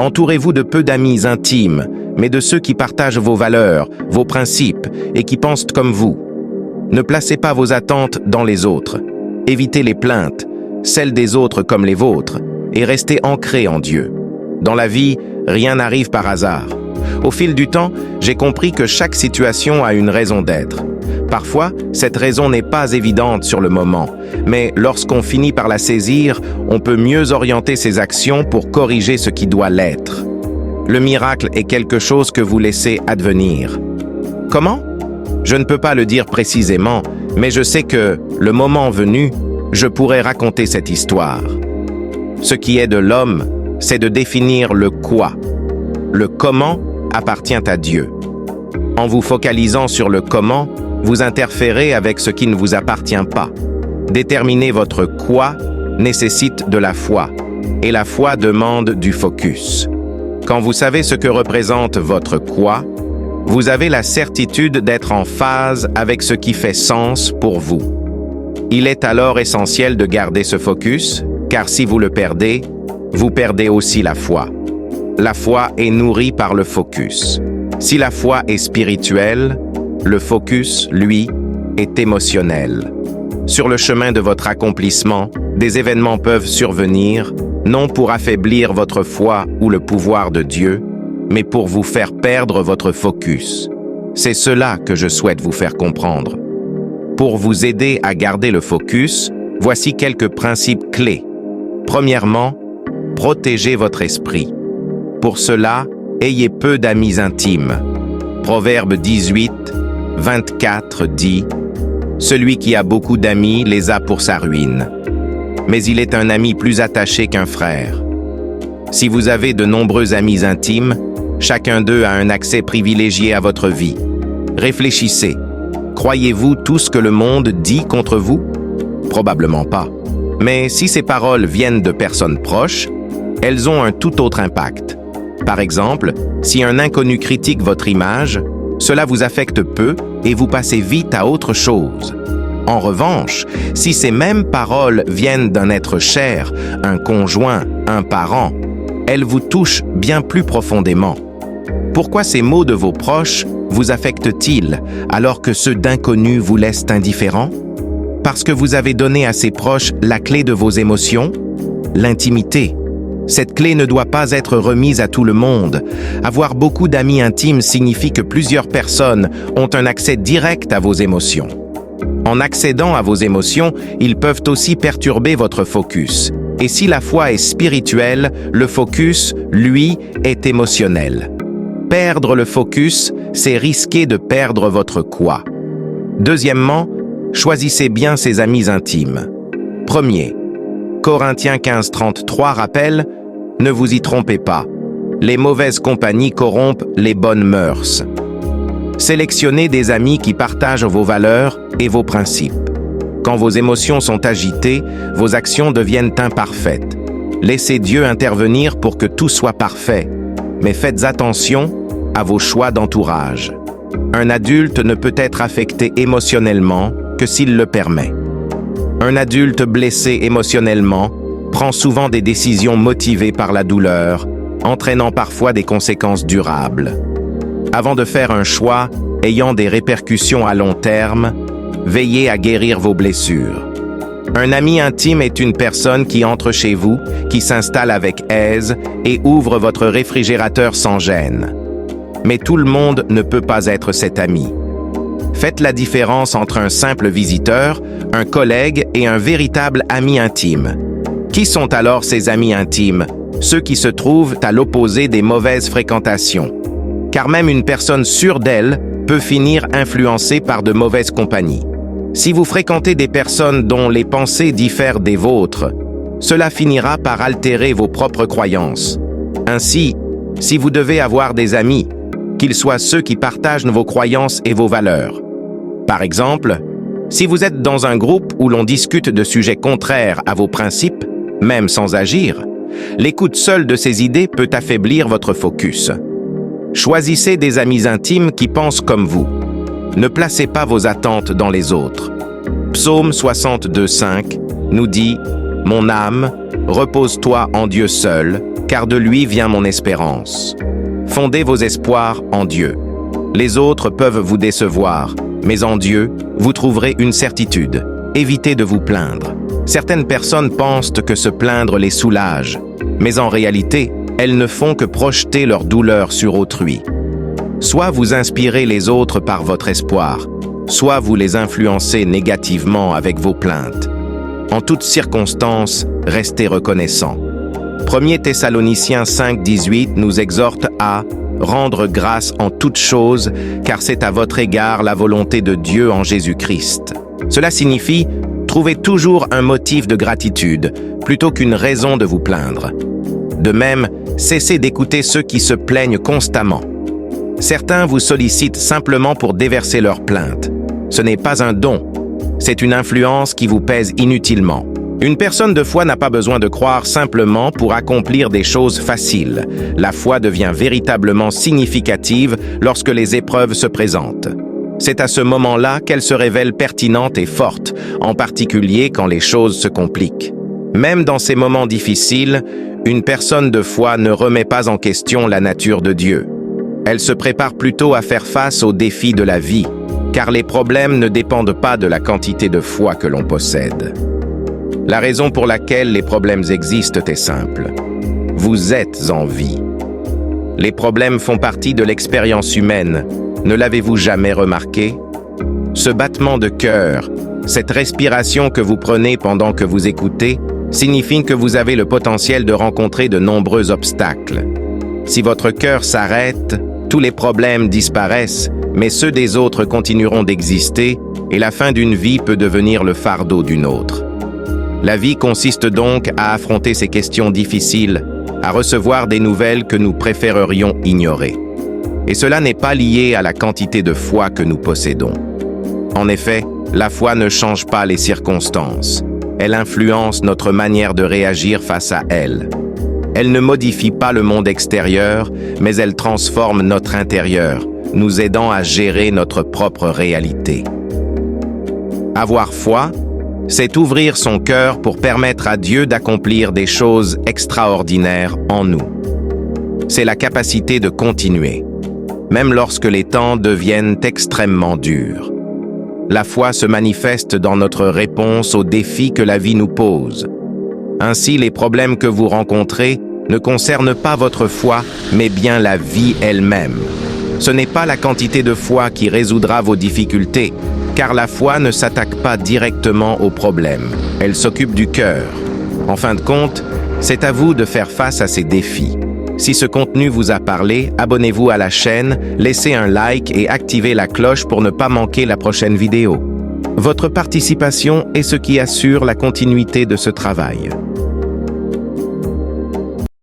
Entourez-vous de peu d'amis intimes, mais de ceux qui partagent vos valeurs, vos principes et qui pensent comme vous. Ne placez pas vos attentes dans les autres. Évitez les plaintes, celles des autres comme les vôtres, et restez ancrés en Dieu. Dans la vie, rien n'arrive par hasard. Au fil du temps, j'ai compris que chaque situation a une raison d'être. Parfois, cette raison n'est pas évidente sur le moment, mais lorsqu'on finit par la saisir, on peut mieux orienter ses actions pour corriger ce qui doit l'être. Le miracle est quelque chose que vous laissez advenir. Comment? Je ne peux pas le dire précisément, mais je sais que, le moment venu, je pourrai raconter cette histoire. Ce qui est de l'homme, c'est de définir le quoi. Le comment appartient à Dieu. En vous focalisant sur le comment, vous interférez avec ce qui ne vous appartient pas. Déterminer votre quoi nécessite de la foi, et la foi demande du focus. Quand vous savez ce que représente votre quoi, vous avez la certitude d'être en phase avec ce qui fait sens pour vous. Il est alors essentiel de garder ce focus, car si vous le perdez, vous perdez aussi la foi. La foi est nourrie par le focus. Si la foi est spirituelle, le focus, lui, est émotionnel. Sur le chemin de votre accomplissement, des événements peuvent survenir, non pour affaiblir votre foi ou le pouvoir de Dieu, mais pour vous faire perdre votre focus. C'est cela que je souhaite vous faire comprendre. Pour vous aider à garder le focus, voici quelques principes clés. Premièrement, protégez votre esprit. Pour cela, ayez peu d'amis intimes. Proverbe 18, 24 dit « Celui qui a beaucoup d'amis les a pour sa ruine. Mais il est un ami plus attaché qu'un frère. » Si vous avez de nombreux amis intimes, chacun d'eux a un accès privilégié à votre vie. Réfléchissez. Croyez-vous tout ce que le monde dit contre vous? Probablement pas. Mais si ces paroles viennent de personnes proches, elles ont un tout autre impact. Par exemple, si un inconnu critique votre image, cela vous affecte peu et vous passez vite à autre chose. En revanche, si ces mêmes paroles viennent d'un être cher, un conjoint, un parent, elles vous touchent bien plus profondément. Pourquoi ces mots de vos proches vous affectent-ils alors que ceux d'inconnus vous laissent indifférents? Parce que vous avez donné à ces proches la clé de vos émotions, l'intimité. Cette clé ne doit pas être remise à tout le monde. Avoir beaucoup d'amis intimes signifie que plusieurs personnes ont un accès direct à vos émotions. En accédant à vos émotions, ils peuvent aussi perturber votre focus. Et si la foi est spirituelle, le focus, lui, est émotionnel. Perdre le focus, c'est risquer de perdre votre quoi. Deuxièmement, choisissez bien ses amis intimes. Premier, Corinthiens 15:33 rappelle « Ne vous y trompez pas, les mauvaises compagnies corrompent les bonnes mœurs. » Sélectionnez des amis qui partagent vos valeurs et vos principes. Quand vos émotions sont agitées, vos actions deviennent imparfaites. Laissez Dieu intervenir pour que tout soit parfait, mais faites attention à vos choix d'entourage. Un adulte ne peut être affecté émotionnellement que s'il le permet. Un adulte blessé émotionnellement prend souvent des décisions motivées par la douleur, entraînant parfois des conséquences durables. Avant de faire un choix ayant des répercussions à long terme, veillez à guérir vos blessures. Un ami intime est une personne qui entre chez vous, qui s'installe avec aise et ouvre votre réfrigérateur sans gêne. Mais tout le monde ne peut pas être cet ami. Faites la différence entre un simple visiteur, un collègue et un véritable ami intime. Qui sont alors ces amis intimes? Ceux qui se trouvent à l'opposé des mauvaises fréquentations. Car même une personne sûre d'elle peut finir influencée par de mauvaises compagnies. Si vous fréquentez des personnes dont les pensées diffèrent des vôtres, cela finira par altérer vos propres croyances. Ainsi, si vous devez avoir des amis, qu'ils soient ceux qui partagent vos croyances et vos valeurs. Par exemple, si vous êtes dans un groupe où l'on discute de sujets contraires à vos principes, même sans agir, l'écoute seule de ces idées peut affaiblir votre focus. Choisissez des amis intimes qui pensent comme vous. Ne placez pas vos attentes dans les autres. Psaume 62:5 nous dit « Mon âme, repose-toi en Dieu seul, car de lui vient mon espérance. Fondez vos espoirs en Dieu. Les autres peuvent vous décevoir, mais en Dieu, vous trouverez une certitude. Évitez de vous plaindre. Certaines personnes pensent que se plaindre les soulage, mais en réalité, elles ne font que projeter leur douleur sur autrui. Soit vous inspirez les autres par votre espoir, soit vous les influencez négativement avec vos plaintes. En toutes circonstances, restez reconnaissants. 1 Thessaloniciens 5,18 nous exhorte à rendre grâce en toutes choses, car c'est à votre égard la volonté de Dieu en Jésus-Christ. Cela signifie trouver toujours un motif de gratitude, plutôt qu'une raison de vous plaindre. De même, cessez d'écouter ceux qui se plaignent constamment. Certains vous sollicitent simplement pour déverser leurs plaintes. Ce n'est pas un don, c'est une influence qui vous pèse inutilement. Une personne de foi n'a pas besoin de croire simplement pour accomplir des choses faciles. La foi devient véritablement significative lorsque les épreuves se présentent. C'est à ce moment-là qu'elle se révèle pertinente et forte, en particulier quand les choses se compliquent. Même dans ces moments difficiles, une personne de foi ne remet pas en question la nature de Dieu. Elle se prépare plutôt à faire face aux défis de la vie, car les problèmes ne dépendent pas de la quantité de foi que l'on possède. La raison pour laquelle les problèmes existent est simple. Vous êtes en vie. Les problèmes font partie de l'expérience humaine. Ne l'avez-vous jamais remarqué? Ce battement de cœur, cette respiration que vous prenez pendant que vous écoutez, signifie que vous avez le potentiel de rencontrer de nombreux obstacles. Si votre cœur s'arrête, tous les problèmes disparaissent, mais ceux des autres continueront d'exister et la fin d'une vie peut devenir le fardeau d'une autre. La vie consiste donc à affronter ces questions difficiles, à recevoir des nouvelles que nous préférerions ignorer. Et cela n'est pas lié à la quantité de foi que nous possédons. En effet, la foi ne change pas les circonstances. Elle influence notre manière de réagir face à elles. Elle ne modifie pas le monde extérieur, mais elle transforme notre intérieur, nous aidant à gérer notre propre réalité. Avoir foi, c'est ouvrir son cœur pour permettre à Dieu d'accomplir des choses extraordinaires en nous. C'est la capacité de continuer, même lorsque les temps deviennent extrêmement durs. La foi se manifeste dans notre réponse aux défis que la vie nous pose. Ainsi, les problèmes que vous rencontrez ne concernent pas votre foi, mais bien la vie elle-même. Ce n'est pas la quantité de foi qui résoudra vos difficultés, car la foi ne s'attaque pas directement aux problèmes. Elle s'occupe du cœur. En fin de compte, c'est à vous de faire face à ces défis. Si ce contenu vous a parlé, abonnez-vous à la chaîne, laissez un like et activez la cloche pour ne pas manquer la prochaine vidéo. Votre participation est ce qui assure la continuité de ce travail.